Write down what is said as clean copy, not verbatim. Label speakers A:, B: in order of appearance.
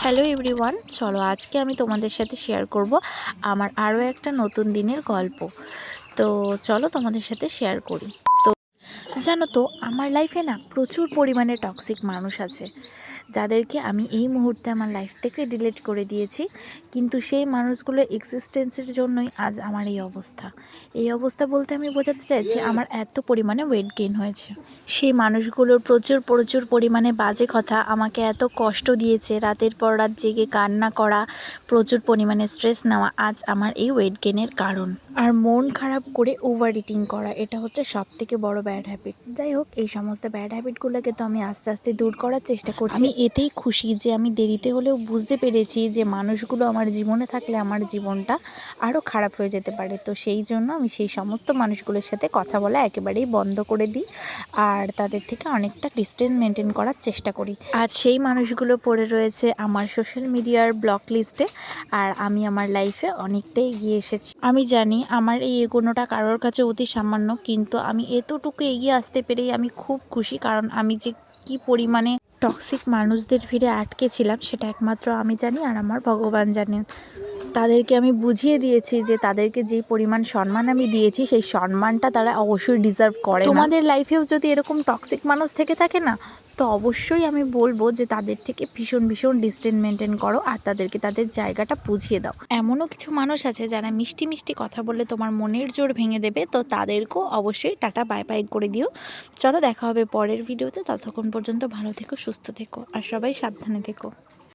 A: Hello everyone, চলো আজকে আমি তোমাদের সাথে শেয়ার করব আমার আরও একটা নতুন দিনের গল্প। তো চলো তোমাদের সাথে শেয়ার করি। তো জানো তো, আমার লাইফে না প্রচুর পরিমাণে টক্সিক মানুষ আছে, যাদেরকে আমি এই মুহূর্তে আমার লাইফ থেকে ডিলিট করে দিয়েছি। কিন্তু সেই মানুষগুলোর এক্সিস্টেন্সের জন্যই আজ আমার এই অবস্থা। এই অবস্থা বলতে আমি বোঝাতে চাইছি, আমার এত পরিমাণে ওয়েট গেইন হয়েছে। সেই মানুষগুলোর প্রচুর প্রচুর পরিমাণে বাজে কথা আমাকে এত কষ্ট দিয়েছে, রাতের পর রাত জেগে কান্না করা, প্রচুর পরিমাণে স্ট্রেস নেওয়া আজ আমার এই ওয়েট গেইনের কারণ। আর মন খারাপ করে ওভার ইটিং করা, এটা হচ্ছে সবথেকে বড় ব্যাড হ্যাবিট। যাই হোক, এই সমস্ত ব্যাড হ্যাবিটগুলোকে তো আমি আস্তে আস্তে দূর করার চেষ্টা করছি। আমি এতেই খুশি যে আমি দেরিতে হলেও বুঝতে পেরেছি যে মানুষগুলো আমার জীবনে থাকলে আমার জীবনটা আরও খারাপ হয়ে যেতে পারে। তো সেই জন্য আমি সেই সমস্ত মানুষগুলোর সাথে কথা বলা একেবারেই বন্ধ করে দিই আর তাদের থেকে অনেকটা ডিস্টেন্স মেনটেন করার চেষ্টা করি। আজ সেই মানুষগুলো পড়ে রয়েছে আমার সোশ্যাল মিডিয়ার ব্লক লিস্টে, আর আমি আমার লাইফে অনেকটাই এগিয়ে এসেছি। আমি জানি আমার এই এগোনোটা কারোর কাছে অতি সামান্য, কিন্তু আমি এতটুকু এগিয়ে আসতে পেরেই আমি খুব খুশি। কারণ আমি যে কি পরিমাণে টক্সিক মানুষদের ভিড়ে আটকে ছিলাম সেটা একমাত্র আমি জানি আর আমার ভগবান জানেন। তাদেরকে আমি বুঝিয়ে দিয়েছি যে তাদেরকে যে পরিমাণ সম্মান আমি দিয়েছি সেই সম্মানটা তারা অবশ্যই ডিজার্ভ করে। তোমাদের লাইফেও যদি এরকম টক্সিক মানুষ থেকে থাকে না, তো অবশ্যই আমি বলবো যে তাদের থেকে ভীষণ ভীষণ ডিস্টেন্স মেনটেন করো আর তাদেরকে তাদের জায়গাটা বুঝিয়ে দাও। এমনও কিছু মানুষ আছে যারা মিষ্টি মিষ্টি কথা বললে তোমার মনের জোর ভেঙে দেবে, তো তাদেরকেও অবশ্যই টাটা বাই বাই করে দিও। চলো দেখা হবে পরের ভিডিওতে, ততক্ষণ পর্যন্ত ভালো থেকো, সুস্থ থেকো আর সবাই সাবধানে থেকো।